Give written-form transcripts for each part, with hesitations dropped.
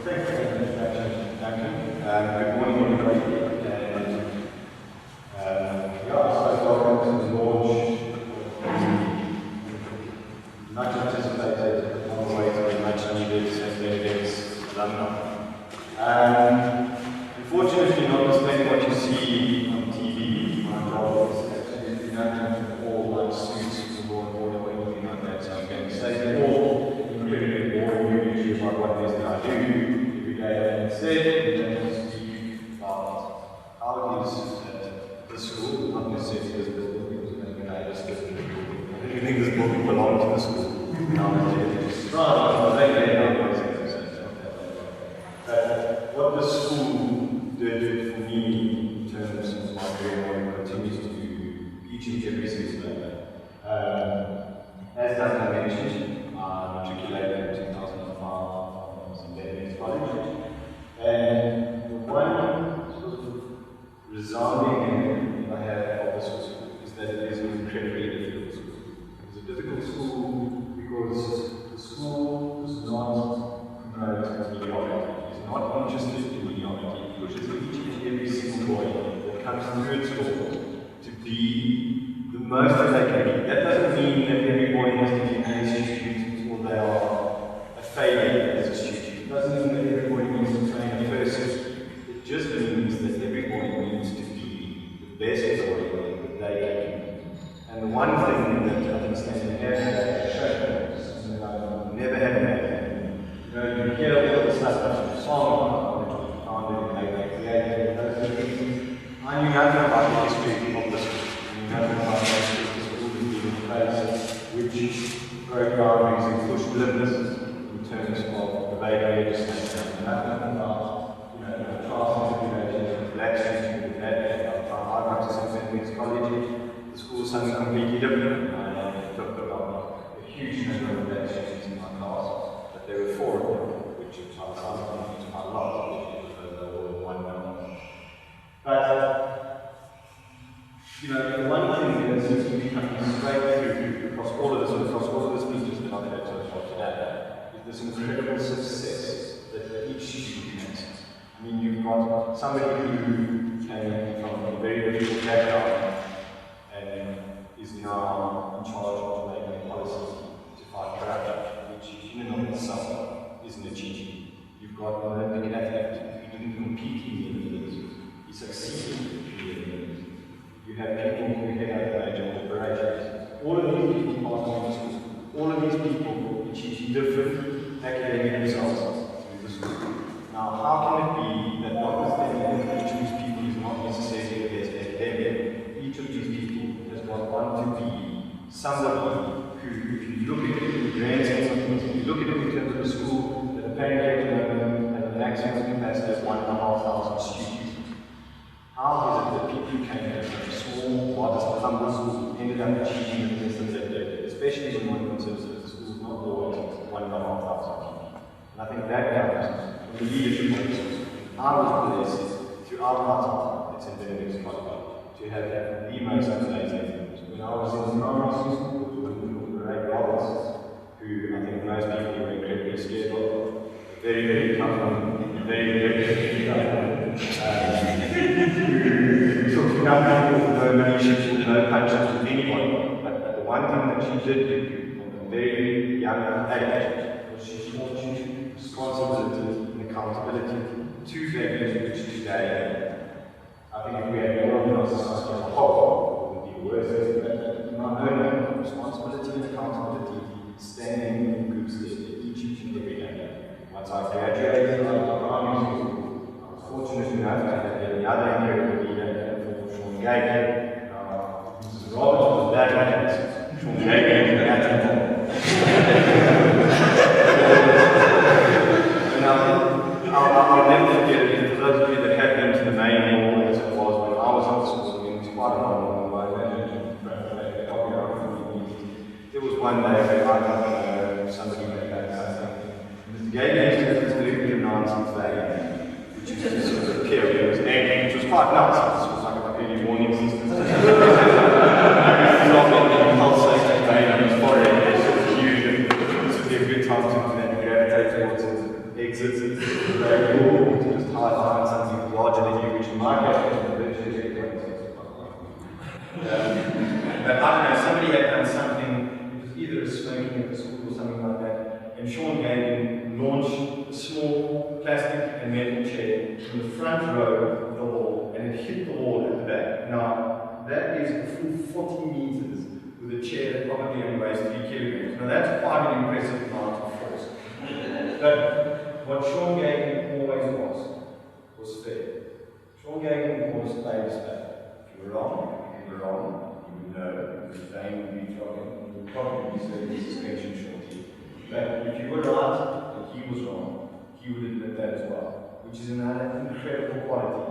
Thanks for the introduction, Duncan. Good morning, everybody. Welcome to the launch of much anticipated on the way to the much needed St Benedict Alumni. Unfortunately, notwithstanding what you see on TV, my job is absolutely nothing all like suits for law and order or anything like that. So I'm going to say it all incredibly boring usually about what it is that I do every day. And instead, we're going to speak about how it is at the school, not necessarily this building, because we're going to this building. I think this building belongs to the school. What the school did for me in terms of my career and continues to do each and every single day. As Duncan mentioned, I matriculated in 2005 from St Benedict College. And the one sort of resounding memory I have of the school is that it is an incredibly difficult school. It's a difficult school because the school does not promote mediocrity. It's not interested in mediocrity. It pushes each and every single boy that comes through its doors to be the most that they can be. That doesn't mean that every boy has to be an A student or they are a failure as a student. It doesn't mean that every boy needs to train a first. It just means that every boy needs to be the best boy that they can be. And the one thing that I think standing here has shown us, and that I've never had made, you hear all the stuff from the song, founded and created, and those things. I knew nothing about the history of the school. I knew nothing about the history of the school being in place, which broke boundaries and pushed limits in terms of the Vega legislation. Nothing about, class segregation, black students with that. I went to St Benedict College. The school was something completely different. I took about a huge number of black students in my class, but there were 4 of them, which was quite a lot, which was over 1 number. But, the one thing that seems to be coming straight through across all of the speeches that I've had so far today is this incredible success that each student has. I mean, you've got somebody who came from a very difficult background and is now in charge of making policies to fight corruption, which in and of itself is an achievement. You've got an Olympic athlete who didn't compete in the Olympics, he succeeded in the Olympics. You have people who head up major corporations. All of these people pass on to school. All of these people achieve different academic results through the school. Now, how can it be that notwithstanding that each of these people is not necessarily the best academic, each of these people has gone on to be somebody who, if you look at it in the grand sense of things, if you look at it in terms of the school, that apparently at the moment has a maximum capacity of 1,500 students. How is it that people who came from a small, modest, humble school ended up achieving the best that they did, especially when one considers that the school is not always 1,500 people? And I think that comes from the leadership of the school. I was blessed throughout my time at St Benedict College to have the most amazing things. When I was in the primary school, with Ray Roberts, who I think most people were incredibly scared of, very, very tough one, very, very who took nothing with no leadership, no punches with anyone. But the one thing that she did do from a very young age was she taught you responsibility and accountability. 2 values which today, I think if we had more of our society as a whole, it would be worse. But not only responsibility and accountability, standing in good stead each and every day. Once I graduated out of primary school, I was fortunate enough to have another incredible leader for Sean Gagan. Mrs. Roberts was that man. Sean Gagan is that man. I'll never forget it. For those of you that have been to the main hall as it was when I was at school, it was quite a long way. There was one day where I got somebody that had something. Mr. Gagan used to have this very pronounced vein, which used to sort of appear when it was angry, which was quite nice. This was like a early warning system. It's not got the pulsating vein on his forehead, it's sort of huge, and this would be a good time to gravitate towards it, exit it's very cool to just highlight something larger than you, which in my case is literally but I don't know, somebody had done something, it was either a smoking at the school or something like that, and Sean Gagin launched a small plastic and metal chair in the front row of the hall, and it hit the wall at the back. Now, that is a full 40 meters with a chair that probably only weighs 3 kilograms. Now, that's quite an impressive amount of force. But what Sean Gagin always was fair. Sean Gagin always played his back. If you were wrong, you were wrong. You would know, because Dane would be talking, you would probably be serving suspension shortly. But if you were right, and he was wrong, he would admit that as well, which is another incredible quality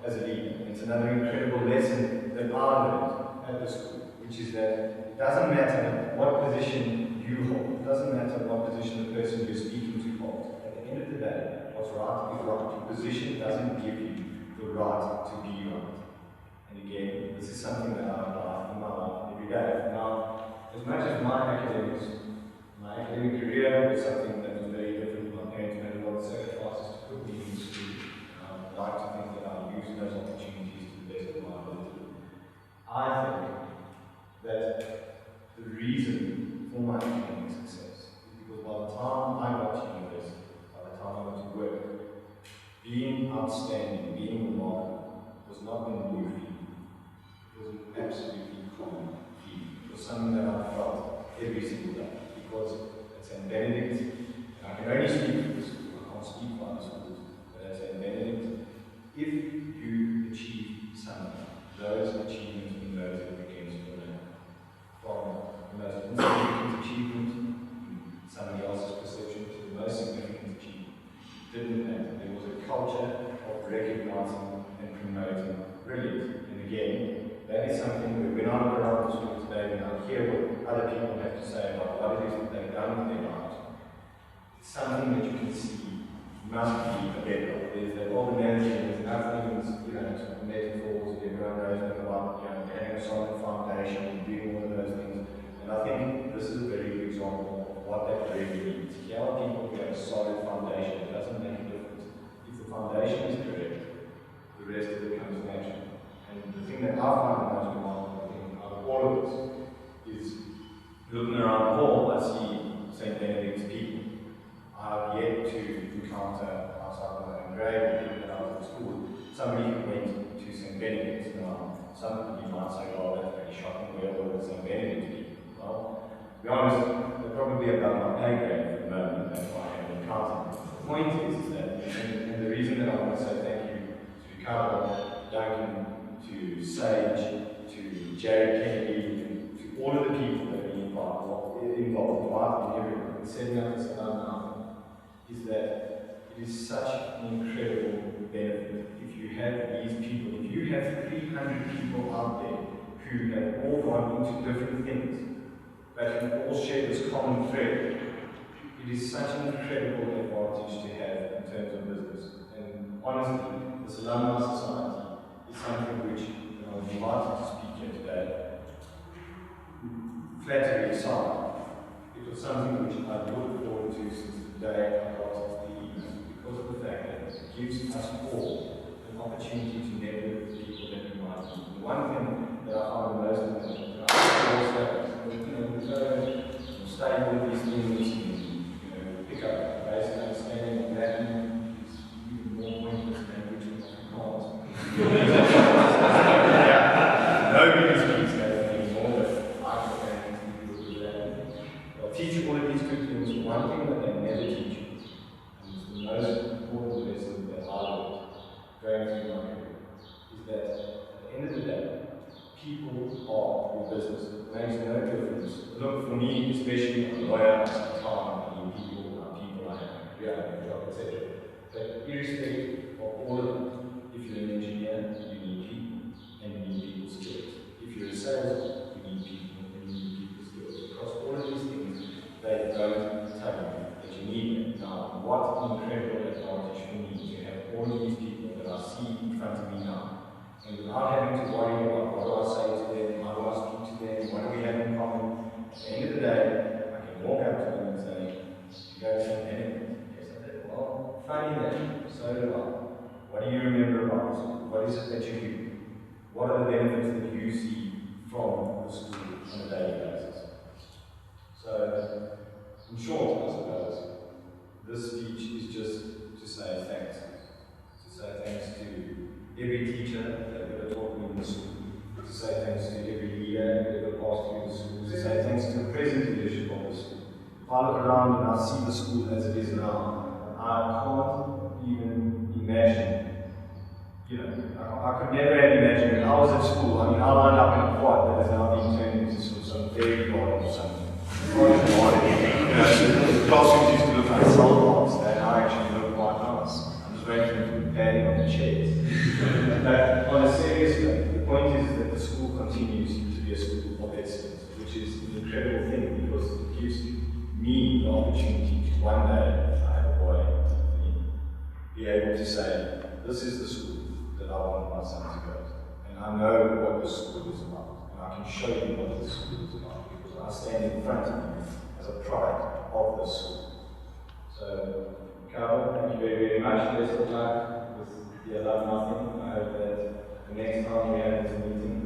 as a leader. It's another incredible lesson that I learned at the school, which is that it doesn't matter what position you hold, it doesn't matter what position the person you're speaking to holds. At the end of the day, what's right is right. Your position doesn't give you the right to be right. And again, this is something that I apply in my life every day. Now, as much as my academic career was something that was very different, my parents made a lot of sacrifices to put me in school. I like to think that I used those opportunities to the best of my ability. I think that the reason for my academic success is because by the time I got to university, by the time I went to work, being outstanding, being remarkable, was not an new feeling. It was an absolutely common feeling. It was something that I felt every single day. Because at St Benedict, and I can only speak for the school, I can't speak for other schools, but at St Benedict, if you achieve something, those achievements in those against your name. From the most insignificant achievement in somebody else's perception to the most significant achievement. Didn't matter. There was a culture of recognizing and promoting brilliance. And again, that is something that when I look around the school today and I hear what other people have to say about what it is that they've done with their lives, it's something that you can see must be a bedrock. There's that old analogy, there's nothing, sort of metaphors, everyone knows them about, having a solid foundation and doing all of those things. And I think this is a very good example of what that really means. Here are people who have a solid foundation. It doesn't make a difference. If the foundation is correct, the rest of it comes natural. And the thing that I find the most remarkable thing out of all of this is looking around the hall, I see St Benedict's people. I have yet to encounter outside my own grade, people that I was at school, somebody who went to St Benedict's. Now, some people might say, well, that's very shocking, where were the St Benedict's people? Well, to be honest, they're probably above my pay grade for the moment, that's why I haven't encountered them. The point is that, and the reason that I want to say thank you to Carlo, Duncan, to Sage, to Jared Kennedy, to all of the people that are involved in everyone, in setting up this Alumni, is that it is such an incredible benefit if you have these people, if you have 300 people out there who have all gone into different things, but who all share this common thread. It is such an incredible advantage to have in terms of business. And honestly, this Alumni Society is something which I was invited to speak here today. Flattery aside, it was something which I looked forward to since the day I got into the evening, because of the fact that it gives us all an opportunity to network with people that we might meet. The one thing that I find the most important, that I also, we study all these things and pick up a basic understanding of Latin is even more pointless than which we can't. Nobody speaks Latin anymore, but I can people do that. They'll teach all of these good things. One thing that they never teach you, and it's the most important lesson that I learned going through my career, is that at the end of the day, people are your business. It makes no difference. Look, for me, especially I'm a lawyer, I spend time, I need people, I have a job, etc. But irrespective of all of it, if you're an engineer, you need people, and you need people skills. If you're a salesman, you need people, and you need people skills. Across all of these things, they don't tell you that you need them. Now, what an incredible advantage for me to have all of these people that I see in front of me now. And without having to worry about what do I say to them, how do I speak to them, what do we have in common, at the end of the day, I can walk up to them and say, you go to St Benedict. Yes, I did. Well, funny that, so do I. What do you remember about the school? What is it that you do? What are the benefits that you see from the school on a daily basis? So, in short, I suppose, this speech is just to say thanks. To say thanks to every teacher that ever taught me in the school. To say thanks to every leader that ever passed through the school. To say thanks to the present leadership of the school. If I look around and I see the school as it is now, I can't even imagine. I could never have imagined when I was at school. I mean, I lined up in a quad that has now been turned into some very garden or something. The classrooms used to look like cell blocks, they now actually look quite nice. I'm just waiting for them padding on the chairs. But on a serious note, the point is that the school continues to be a school of excellence, which is an incredible thing because it gives me the opportunity to one day, if I have a boy, be able to say, this is the school that I want my son to go to. And I know what the school is about. And I can show you what the school is about because I stand in front of you as a product of the school. So, Carlo, thank you very, very much. Best of luck with the alumni thing. I hope that the next time we have this meeting,